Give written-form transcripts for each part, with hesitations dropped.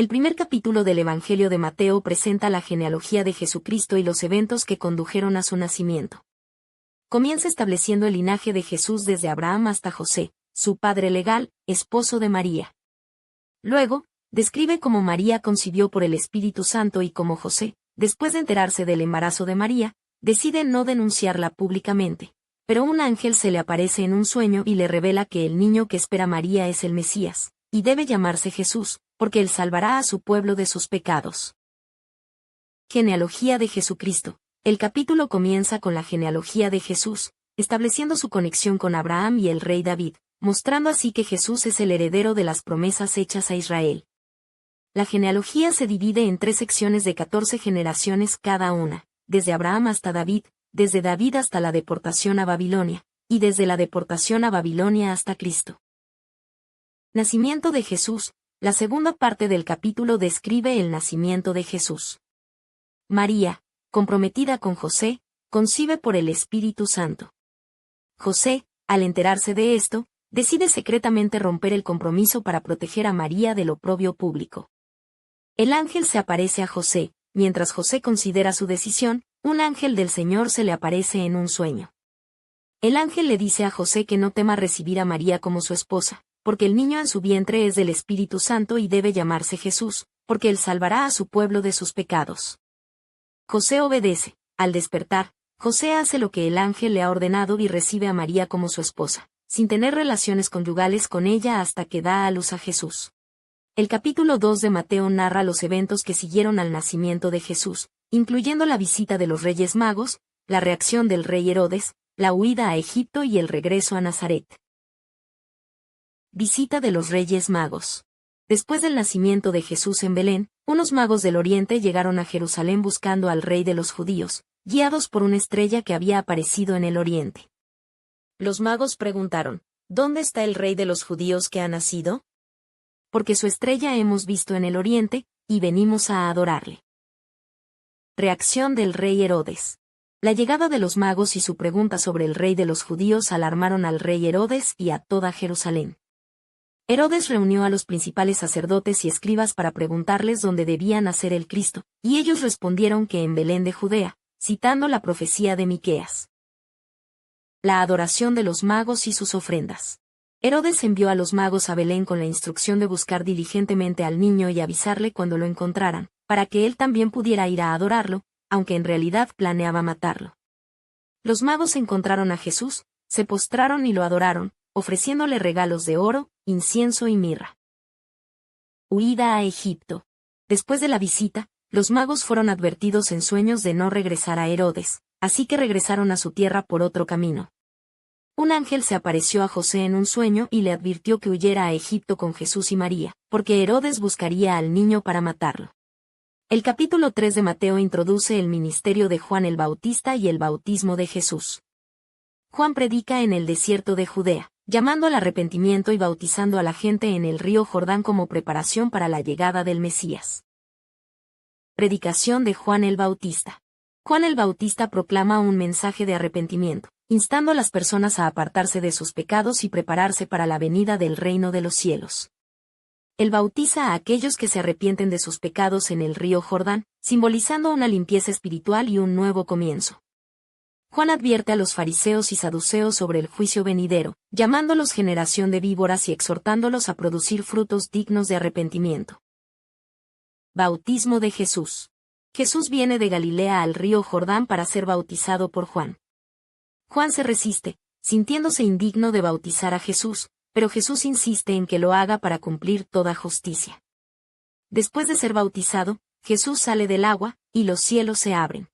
El primer capítulo del Evangelio de Mateo presenta la genealogía de Jesucristo y los eventos que condujeron a su nacimiento. Comienza estableciendo el linaje de Jesús desde Abraham hasta José, su padre legal, esposo de María. Luego, describe cómo María concibió por el Espíritu Santo y cómo José, después de enterarse del embarazo de María, decide no denunciarla públicamente. Pero un ángel se le aparece en un sueño y le revela que el niño que espera María es el Mesías, y debe llamarse Jesús, porque él salvará a su pueblo de sus pecados. Genealogía de Jesucristo. El capítulo comienza con la genealogía de Jesús, estableciendo su conexión con Abraham y el rey David, mostrando así que Jesús es el heredero de las promesas hechas a Israel. La genealogía se divide en 3 secciones de 14 generaciones cada una, desde Abraham hasta David, desde David hasta la deportación a Babilonia, y desde la deportación a Babilonia hasta Cristo. Nacimiento de Jesús. La segunda parte del capítulo describe el nacimiento de Jesús. María, comprometida con José, concibe por el Espíritu Santo. José, al enterarse de esto, decide secretamente romper el compromiso para proteger a María del oprobio público. El ángel se aparece a José, mientras José considera su decisión, un ángel del Señor se le aparece en un sueño. El ángel le dice a José que no tema recibir a María como su esposa, porque el niño en su vientre es del Espíritu Santo y debe llamarse Jesús, porque él salvará a su pueblo de sus pecados. José obedece. Al despertar, José hace lo que el ángel le ha ordenado y recibe a María como su esposa, sin tener relaciones conyugales con ella hasta que da a luz a Jesús. El capítulo 2 de Mateo narra los eventos que siguieron al nacimiento de Jesús, incluyendo la visita de los Reyes Magos, la reacción del rey Herodes, la huida a Egipto y el regreso a Nazaret. Visita de los Reyes Magos. Después del nacimiento de Jesús en Belén, unos magos del oriente llegaron a Jerusalén buscando al rey de los judíos, guiados por una estrella que había aparecido en el oriente. Los magos preguntaron, ¿dónde está el rey de los judíos que ha nacido? Porque su estrella hemos visto en el oriente, y venimos a adorarle. Reacción del rey Herodes. La llegada de los magos y su pregunta sobre el rey de los judíos alarmaron al rey Herodes y a toda Jerusalén. Herodes reunió a los principales sacerdotes y escribas para preguntarles dónde debía nacer el Cristo, y ellos respondieron que en Belén de Judea, citando la profecía de Miqueas. La adoración de los magos y sus ofrendas. Herodes envió a los magos a Belén con la instrucción de buscar diligentemente al niño y avisarle cuando lo encontraran, para que él también pudiera ir a adorarlo, aunque en realidad planeaba matarlo. Los magos encontraron a Jesús, se postraron y lo adoraron, ofreciéndole regalos de oro, incienso y mirra. Huida a Egipto. Después de la visita, los magos fueron advertidos en sueños de no regresar a Herodes, así que regresaron a su tierra por otro camino. Un ángel se apareció a José en un sueño y le advirtió que huyera a Egipto con Jesús y María, porque Herodes buscaría al niño para matarlo. El capítulo 3 de Mateo introduce el ministerio de Juan el Bautista y el bautismo de Jesús. Juan predica en el desierto de Judea, llamando al arrepentimiento y bautizando a la gente en el río Jordán como preparación para la llegada del Mesías. Predicación de Juan el Bautista. Juan el Bautista proclama un mensaje de arrepentimiento, instando a las personas a apartarse de sus pecados y prepararse para la venida del reino de los cielos. Él bautiza a aquellos que se arrepienten de sus pecados en el río Jordán, simbolizando una limpieza espiritual y un nuevo comienzo. Juan advierte a los fariseos y saduceos sobre el juicio venidero, llamándolos generación de víboras y exhortándolos a producir frutos dignos de arrepentimiento. Bautismo de Jesús. Jesús viene de Galilea al río Jordán para ser bautizado por Juan. Juan se resiste, sintiéndose indigno de bautizar a Jesús, pero Jesús insiste en que lo haga para cumplir toda justicia. Después de ser bautizado, Jesús sale del agua, y los cielos se abren.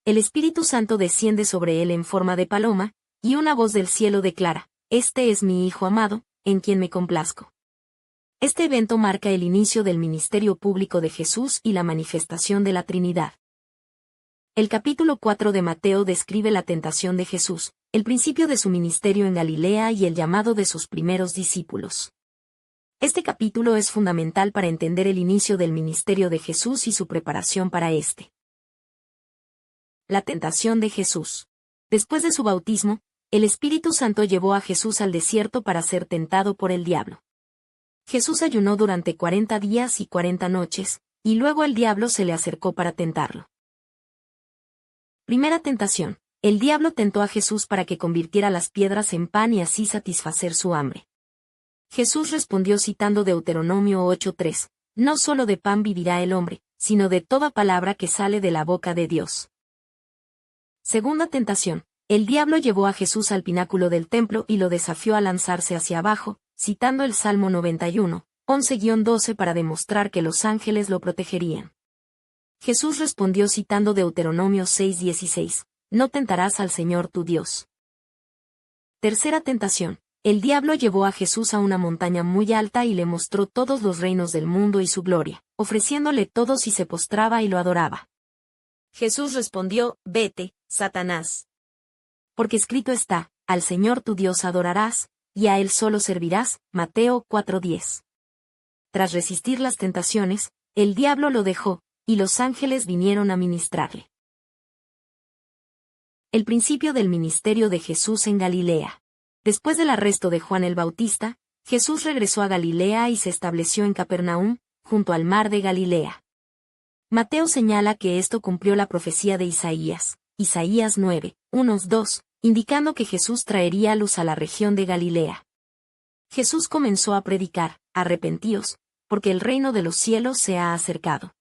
El Espíritu Santo desciende sobre él en forma de paloma, y una voz del cielo declara, «Este es mi Hijo amado, en quien me complazco». Este evento marca el inicio del ministerio público de Jesús y la manifestación de la Trinidad. El capítulo 4 de Mateo describe la tentación de Jesús, el principio de su ministerio en Galilea y el llamado de sus primeros discípulos. Este capítulo es fundamental para entender el inicio del ministerio de Jesús y su preparación para este. La tentación de Jesús. Después de su bautismo, el Espíritu Santo llevó a Jesús al desierto para ser tentado por el diablo. Jesús ayunó durante 40 días y 40 noches, y luego el diablo se le acercó para tentarlo. Primera tentación. El diablo tentó a Jesús para que convirtiera las piedras en pan y así satisfacer su hambre. Jesús respondió citando Deuteronomio 8:3, no solo de pan vivirá el hombre, sino de toda palabra que sale de la boca de Dios. Segunda tentación. El diablo llevó a Jesús al pináculo del templo y lo desafió a lanzarse hacia abajo, citando el Salmo 91, 11-12 para demostrar que los ángeles lo protegerían. Jesús respondió citando Deuteronomio 6:16, no tentarás al Señor tu Dios. Tercera tentación. El diablo llevó a Jesús a una montaña muy alta y le mostró todos los reinos del mundo y su gloria, ofreciéndole todo si se postraba y lo adoraba. Jesús respondió, vete, Satanás. Porque escrito está, al Señor tu Dios adorarás, y a Él solo servirás, Mateo 4:10. Tras resistir las tentaciones, el diablo lo dejó, y los ángeles vinieron a ministrarle. El principio del ministerio de Jesús en Galilea. Después del arresto de Juan el Bautista, Jesús regresó a Galilea y se estableció en Capernaum, junto al mar de Galilea. Mateo señala que esto cumplió la profecía de Isaías, Isaías 9:1-2, indicando que Jesús traería luz a la región de Galilea. Jesús comenzó a predicar, arrepentíos, porque el reino de los cielos se ha acercado.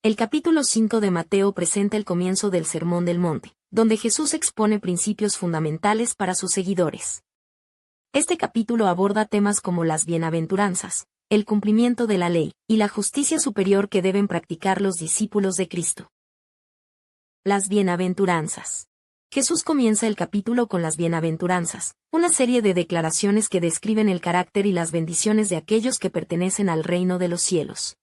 El capítulo 5 de Mateo presenta el comienzo del Sermón del Monte, donde Jesús expone principios fundamentales para sus seguidores. Este capítulo aborda temas como las bienaventuranzas, el cumplimiento de la ley, y la justicia superior que deben practicar los discípulos de Cristo. Las bienaventuranzas. Jesús comienza el capítulo con las bienaventuranzas, una serie de declaraciones que describen el carácter y las bendiciones de aquellos que pertenecen al reino de los cielos.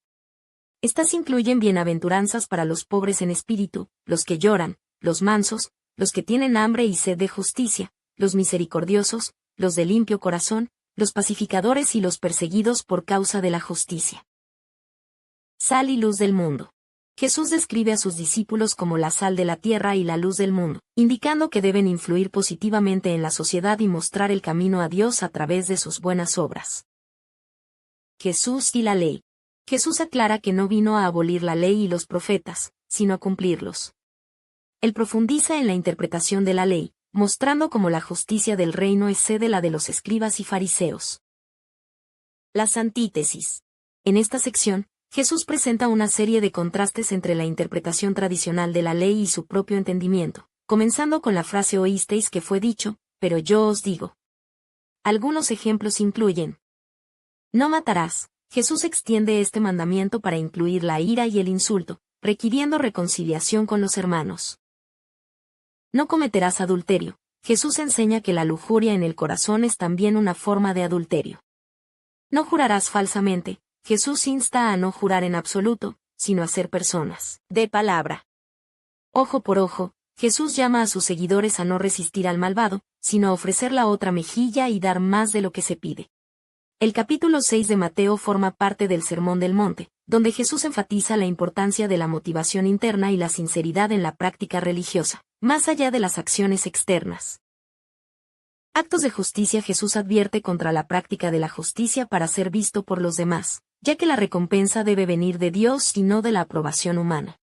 Estas incluyen bienaventuranzas para los pobres en espíritu, los que lloran, los mansos, los que tienen hambre y sed de justicia, los misericordiosos, los de limpio corazón, los pacificadores y los perseguidos por causa de la justicia. Sal y luz del mundo. Jesús describe a sus discípulos como la sal de la tierra y la luz del mundo, indicando que deben influir positivamente en la sociedad y mostrar el camino a Dios a través de sus buenas obras. Jesús y la ley. Jesús aclara que no vino a abolir la ley y los profetas, sino a cumplirlos. Él profundiza en la interpretación de la ley, mostrando cómo la justicia del reino excede la de los escribas y fariseos. Las antítesis. En esta sección, Jesús presenta una serie de contrastes entre la interpretación tradicional de la ley y su propio entendimiento, comenzando con la frase oísteis que fue dicho, pero yo os digo. Algunos ejemplos incluyen: no matarás. Jesús extiende este mandamiento para incluir la ira y el insulto, requiriendo reconciliación con los hermanos. No cometerás adulterio. Jesús enseña que la lujuria en el corazón es también una forma de adulterio. No jurarás falsamente. Jesús insta a no jurar en absoluto, sino a ser personas de palabra. Ojo por ojo. Jesús llama a sus seguidores a no resistir al malvado, sino a ofrecer la otra mejilla y dar más de lo que se pide. El capítulo 6 de Mateo forma parte del Sermón del Monte, donde Jesús enfatiza la importancia de la motivación interna y la sinceridad en la práctica religiosa, más allá de las acciones externas. Actos de justicia. Jesús advierte contra la práctica de la justicia para ser visto por los demás, ya que la recompensa debe venir de Dios y no de la aprobación humana.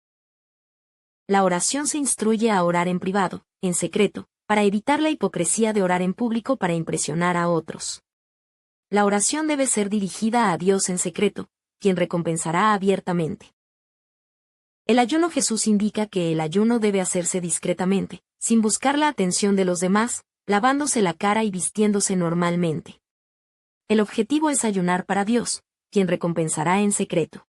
La oración. Se instruye a orar en privado, en secreto, para evitar la hipocresía de orar en público para impresionar a otros. La oración debe ser dirigida a Dios en secreto, quien recompensará abiertamente. El ayuno. Jesús indica que el ayuno debe hacerse discretamente, sin buscar la atención de los demás, lavándose la cara y vistiéndose normalmente. El objetivo es ayunar para Dios, quien recompensará en secreto.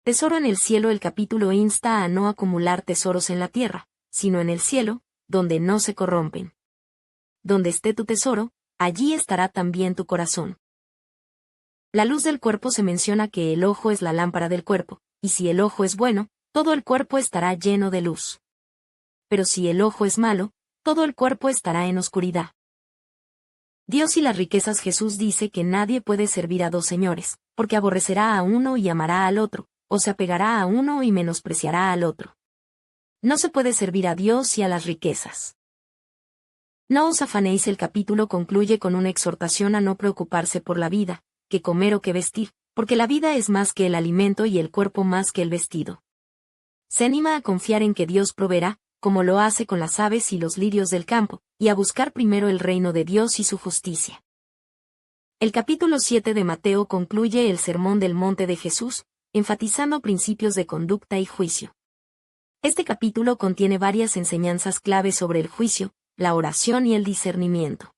Tesoro en el cielo. El capítulo insta a no acumular tesoros en la tierra, sino en el cielo, donde no se corrompen. Donde esté tu tesoro, allí estará también tu corazón. La luz del cuerpo. Se menciona que el ojo es la lámpara del cuerpo, y si el ojo es bueno, todo el cuerpo estará lleno de luz. Pero si el ojo es malo, todo el cuerpo estará en oscuridad. Dios y las riquezas. Jesús dice que nadie puede servir a dos señores, porque aborrecerá a uno y amará al otro, o se apegará a uno y menospreciará al otro. No se puede servir a Dios y a las riquezas. No os afanéis. El capítulo concluye con una exhortación a no preocuparse por la vida, que comer o que vestir, porque la vida es más que el alimento y el cuerpo más que el vestido. Se anima a confiar en que Dios proveerá, como lo hace con las aves y los lirios del campo, y a buscar primero el reino de Dios y su justicia. El capítulo 7 de Mateo concluye el Sermón del Monte de Jesús, enfatizando principios de conducta y juicio. Este capítulo contiene varias enseñanzas clave sobre el juicio, la oración y el discernimiento.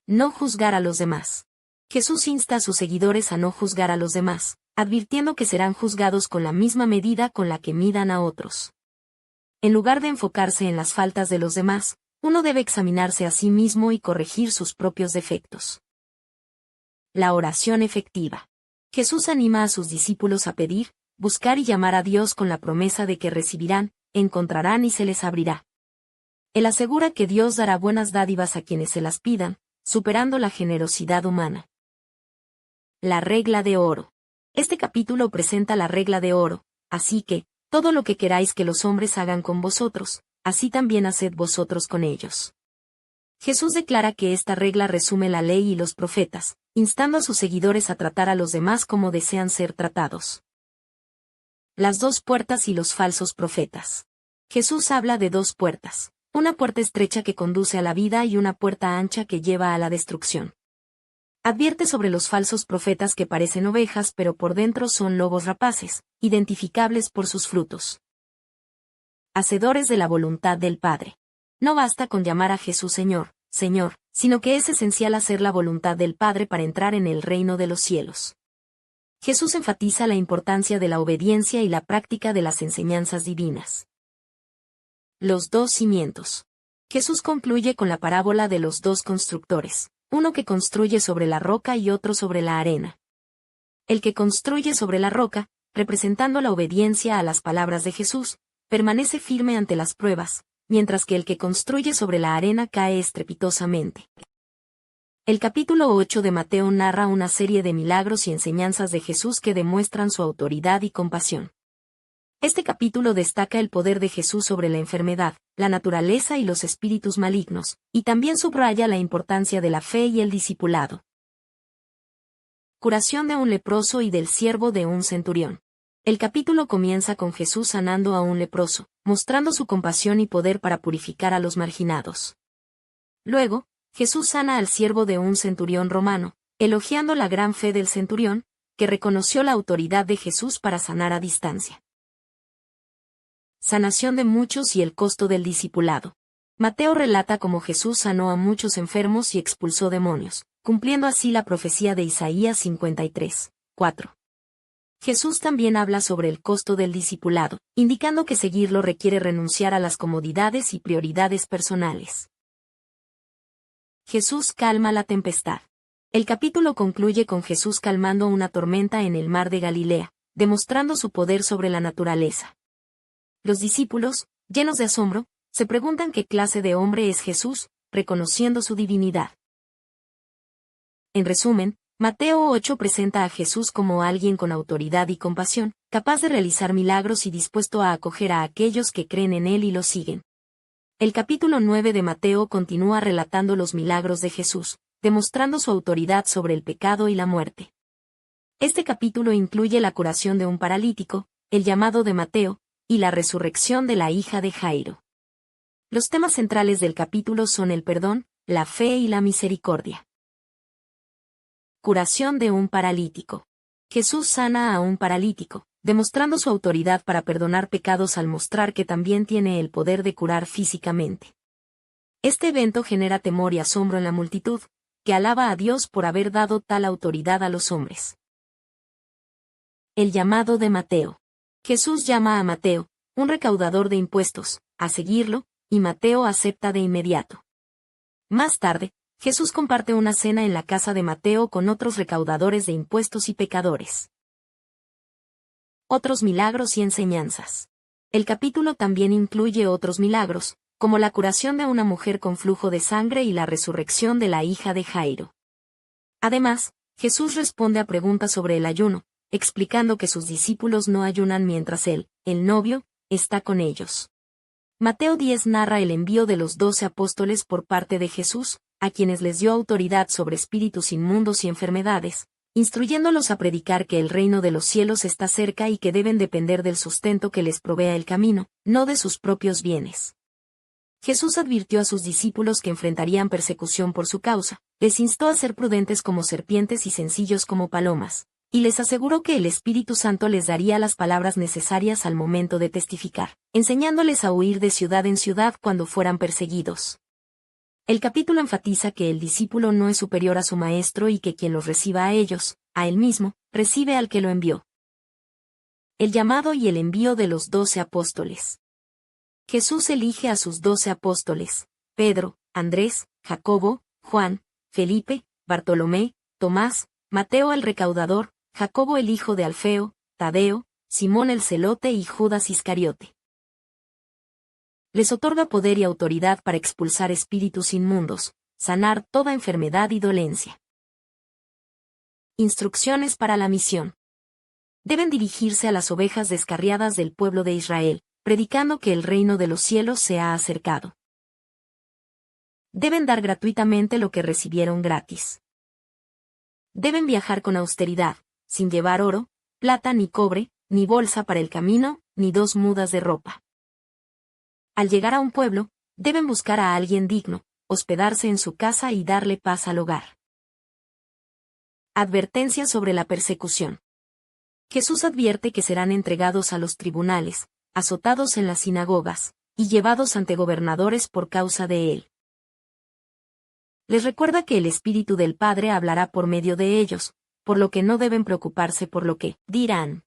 No juzgar a los demás. Jesús insta a sus seguidores a no juzgar a los demás, advirtiendo que serán juzgados con la misma medida con la que midan a otros. En lugar de enfocarse en las faltas de los demás, uno debe examinarse a sí mismo y corregir sus propios defectos. La oración efectiva. Jesús anima a sus discípulos a pedir, buscar y llamar a Dios con la promesa de que recibirán, encontrarán y se les abrirá. Él asegura que Dios dará buenas dádivas a quienes se las pidan, superando la generosidad humana. La regla de oro. Este capítulo presenta la regla de oro, así que, todo lo que queráis que los hombres hagan con vosotros, así también haced vosotros con ellos. Jesús declara que esta regla resume la ley y los profetas, instando a sus seguidores a tratar a los demás como desean ser tratados. Las dos puertas y los falsos profetas. Jesús habla de dos puertas, una puerta estrecha que conduce a la vida y una puerta ancha que lleva a la destrucción. Advierte sobre los falsos profetas que parecen ovejas pero por dentro son lobos rapaces, identificables por sus frutos. Hacedores de la voluntad del Padre. No basta con llamar a Jesús Señor, Señor, sino que es esencial hacer la voluntad del Padre para entrar en el reino de los cielos. Jesús enfatiza la importancia de la obediencia y la práctica de las enseñanzas divinas. Los dos cimientos. Jesús concluye con la parábola de los dos constructores, uno que construye sobre la roca y otro sobre la arena. El que construye sobre la roca, representando la obediencia a las palabras de Jesús, permanece firme ante las pruebas, mientras que el que construye sobre la arena cae estrepitosamente. El capítulo 8 de Mateo narra una serie de milagros y enseñanzas de Jesús que demuestran su autoridad y compasión. Este capítulo destaca el poder de Jesús sobre la enfermedad, la naturaleza y los espíritus malignos, y también subraya la importancia de la fe y el discipulado. Curación de un leproso y del siervo de un centurión. El capítulo comienza con Jesús sanando a un leproso, mostrando su compasión y poder para purificar a los marginados. Luego, Jesús sana al siervo de un centurión romano, elogiando la gran fe del centurión, que reconoció la autoridad de Jesús para sanar a distancia. Sanación de muchos y el costo del discipulado. Mateo relata cómo Jesús sanó a muchos enfermos y expulsó demonios, cumpliendo así la profecía de Isaías 53, 4. Jesús también habla sobre el costo del discipulado, indicando que seguirlo requiere renunciar a las comodidades y prioridades personales. Jesús calma la tempestad. El capítulo concluye con Jesús calmando una tormenta en el mar de Galilea, demostrando su poder sobre la naturaleza. Los discípulos, llenos de asombro, se preguntan qué clase de hombre es Jesús, reconociendo su divinidad. En resumen, Mateo 8 presenta a Jesús como alguien con autoridad y compasión, capaz de realizar milagros y dispuesto a acoger a aquellos que creen en él y lo siguen. El capítulo 9 de Mateo continúa relatando los milagros de Jesús, demostrando su autoridad sobre el pecado y la muerte. Este capítulo incluye la curación de un paralítico, el llamado de Mateo, y la resurrección de la hija de Jairo. Los temas centrales del capítulo son el perdón, la fe y la misericordia. Curación de un paralítico. Jesús sana a un paralítico, demostrando su autoridad para perdonar pecados al mostrar que también tiene el poder de curar físicamente. Este evento genera temor y asombro en la multitud, que alaba a Dios por haber dado tal autoridad a los hombres. El llamado de Mateo. Jesús llama a Mateo, un recaudador de impuestos, a seguirlo, y Mateo acepta de inmediato. Más tarde, Jesús comparte una cena en la casa de Mateo con otros recaudadores de impuestos y pecadores. Otros milagros y enseñanzas. El capítulo también incluye otros milagros, como la curación de una mujer con flujo de sangre y la resurrección de la hija de Jairo. Además, Jesús responde a preguntas sobre el ayuno, explicando que sus discípulos no ayunan mientras él, el novio, está con ellos. Mateo 10 narra el envío de los 12 apóstoles por parte de Jesús, a quienes les dio autoridad sobre espíritus inmundos y enfermedades, instruyéndolos a predicar que el reino de los cielos está cerca y que deben depender del sustento que les provea el camino, no de sus propios bienes. Jesús advirtió a sus discípulos que enfrentarían persecución por su causa, les instó a ser prudentes como serpientes y sencillos como palomas, y les aseguró que el Espíritu Santo les daría las palabras necesarias al momento de testificar, enseñándoles a huir de ciudad en ciudad cuando fueran perseguidos. El capítulo enfatiza que el discípulo no es superior a su maestro y que quien los reciba a ellos, a él mismo, recibe al que lo envió. El llamado y el envío de los 12 apóstoles. Jesús elige a sus 12 apóstoles: Pedro, Andrés, Jacobo, Juan, Felipe, Bartolomé, Tomás, Mateo el recaudador, Jacobo el hijo de Alfeo, Tadeo, Simón el celote y Judas Iscariote. Les otorga poder y autoridad para expulsar espíritus inmundos, sanar toda enfermedad y dolencia. Instrucciones para la misión. Deben dirigirse a las ovejas descarriadas del pueblo de Israel, predicando que el reino de los cielos se ha acercado. Deben dar gratuitamente lo que recibieron gratis. Deben viajar con austeridad, sin llevar oro, plata ni cobre, ni bolsa para el camino, ni 2 mudas de ropa. Al llegar a un pueblo, deben buscar a alguien digno, hospedarse en su casa y darle paz al hogar. Advertencia sobre la persecución. Jesús advierte que serán entregados a los tribunales, azotados en las sinagogas, y llevados ante gobernadores por causa de él. Les recuerda que el Espíritu del Padre hablará por medio de ellos, por lo que no deben preocuparse por lo que dirán.